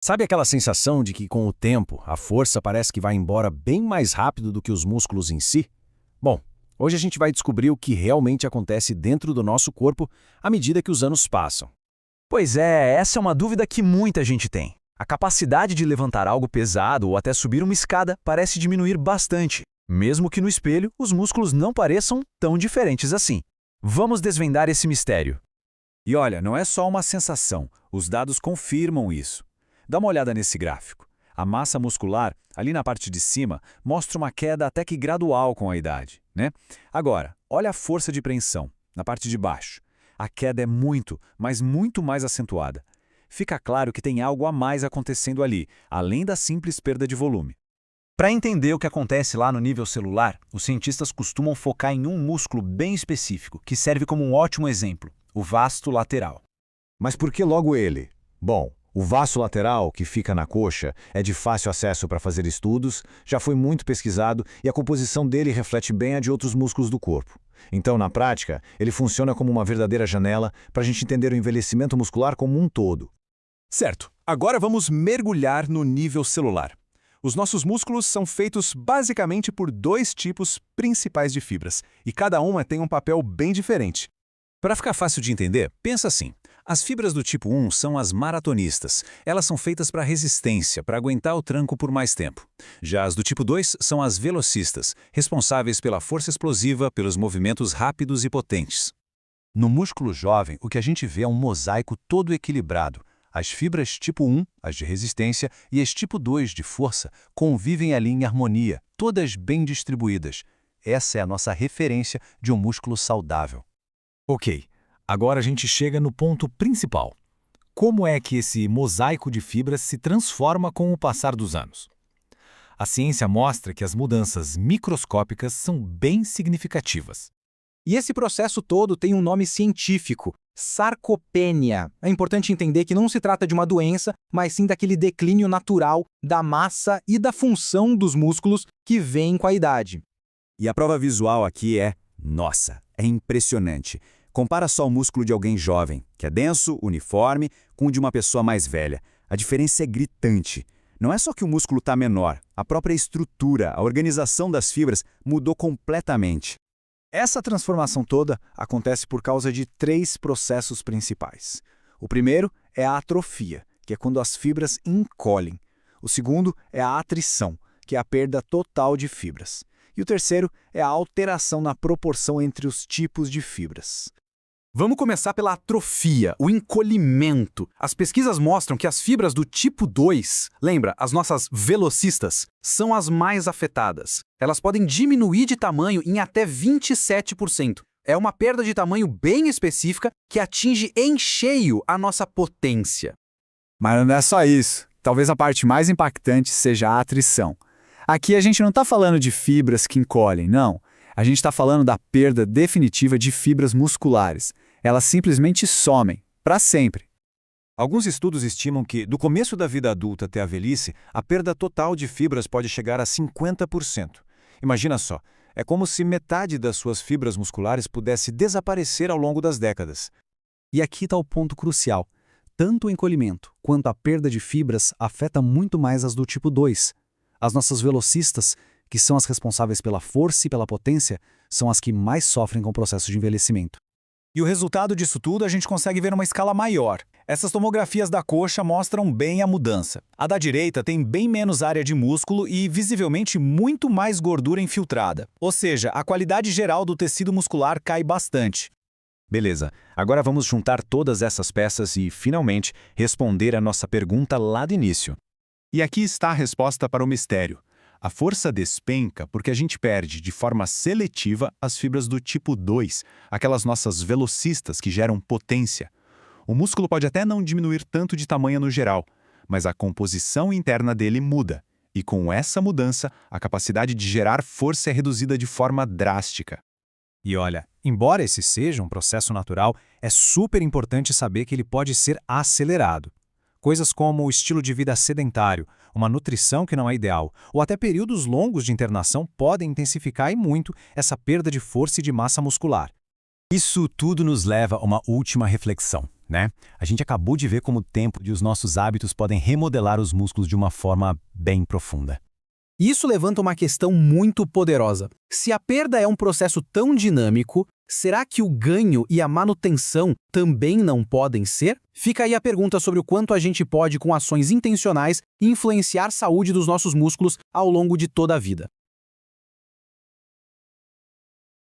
Sabe aquela sensação de que, com o tempo, a força parece que vai embora bem mais rápido do que os músculos em si? Bom, hoje a gente vai descobrir o que realmente acontece dentro do nosso corpo à medida que os anos passam. Pois é, essa é uma dúvida que muita gente tem. A capacidade de levantar algo pesado ou até subir uma escada parece diminuir bastante, mesmo que no espelho os músculos não pareçam tão diferentes assim. Vamos desvendar esse mistério. E olha, não é só uma sensação, os dados confirmam isso. Dá uma olhada nesse gráfico. A massa muscular, ali na parte de cima, mostra uma queda até que gradual com a idade, né? Agora, olha a força de preensão, na parte de baixo. A queda é muito, mas muito mais acentuada. Fica claro que tem algo a mais acontecendo ali, além da simples perda de volume. Para entender o que acontece lá no nível celular, os cientistas costumam focar em um músculo bem específico, que serve como um ótimo exemplo, o vasto lateral. Mas por que logo ele? Bom, o vasto lateral, que fica na coxa, é de fácil acesso para fazer estudos, já foi muito pesquisado e a composição dele reflete bem a de outros músculos do corpo. Então, na prática, ele funciona como uma verdadeira janela para a gente entender o envelhecimento muscular como um todo. Certo, agora vamos mergulhar no nível celular. Os nossos músculos são feitos basicamente por dois tipos principais de fibras, e cada uma tem um papel bem diferente. Para ficar fácil de entender, pensa assim. As fibras do tipo 1 são as maratonistas. Elas são feitas para resistência, para aguentar o tranco por mais tempo. Já as do tipo 2 são as velocistas, responsáveis pela força explosiva, pelos movimentos rápidos e potentes. No músculo jovem, o que a gente vê é um mosaico todo equilibrado. As fibras tipo 1, as de resistência, e as tipo 2, de força, convivem ali em harmonia, todas bem distribuídas. Essa é a nossa referência de um músculo saudável. Ok, agora a gente chega no ponto principal. Como é que esse mosaico de fibras se transforma com o passar dos anos? A ciência mostra que as mudanças microscópicas são bem significativas. E esse processo todo tem um nome científico, sarcopenia. É importante entender que não se trata de uma doença, mas sim daquele declínio natural da massa e da função dos músculos que vem com a idade. E a prova visual aqui nossa, é impressionante. Compara só o músculo de alguém jovem, que é denso, uniforme, com o de uma pessoa mais velha. A diferença é gritante. Não é só que o músculo está menor, a própria estrutura, a organização das fibras mudou completamente. Essa transformação toda acontece por causa de três processos principais. O primeiro é a atrofia, que é quando as fibras encolhem. O segundo é a atrição, que é a perda total de fibras. E o terceiro é a alteração na proporção entre os tipos de fibras. Vamos começar pela atrofia, o encolhimento. As pesquisas mostram que as fibras do tipo 2, lembra, as nossas velocistas, são as mais afetadas. Elas podem diminuir de tamanho em até 27%. É uma perda de tamanho bem específica que atinge em cheio a nossa potência. Mas não é só isso. Talvez a parte mais impactante seja a atrição. Aqui a gente não está falando de fibras que encolhem, não. A gente está falando da perda definitiva de fibras musculares. Elas simplesmente somem, para sempre. Alguns estudos estimam que, do começo da vida adulta até a velhice, a perda total de fibras pode chegar a 50%. Imagina só, é como se metade das suas fibras musculares pudesse desaparecer ao longo das décadas. E aqui está o ponto crucial. Tanto o encolhimento quanto a perda de fibras afeta muito mais as do tipo 2. As nossas velocistas, que são as responsáveis pela força e pela potência, são as que mais sofrem com o processo de envelhecimento. E o resultado disso tudo a gente consegue ver numa escala maior. Essas tomografias da coxa mostram bem a mudança. A da direita tem bem menos área de músculo e, visivelmente, muito mais gordura infiltrada. Ou seja, a qualidade geral do tecido muscular cai bastante. Beleza, agora vamos juntar todas essas peças e, finalmente, responder a nossa pergunta lá do início. E aqui está a resposta para o mistério. A força despenca porque a gente perde de forma seletiva as fibras do tipo 2, aquelas nossas velocistas que geram potência. O músculo pode até não diminuir tanto de tamanho no geral, mas a composição interna dele muda. E com essa mudança, a capacidade de gerar força é reduzida de forma drástica. E olha, embora esse seja um processo natural, é super importante saber que ele pode ser acelerado. Coisas como o estilo de vida sedentário, uma nutrição que não é ideal, ou até períodos longos de internação podem intensificar e muito essa perda de força e de massa muscular. Isso tudo nos leva a uma última reflexão. né? A gente acabou de ver como o tempo e os nossos hábitos podem remodelar os músculos de uma forma bem profunda. Isso levanta uma questão muito poderosa. Se a perda é um processo tão dinâmico, será que o ganho e a manutenção também não podem ser? Fica aí a pergunta sobre o quanto a gente pode, com ações intencionais, influenciar a saúde dos nossos músculos ao longo de toda a vida.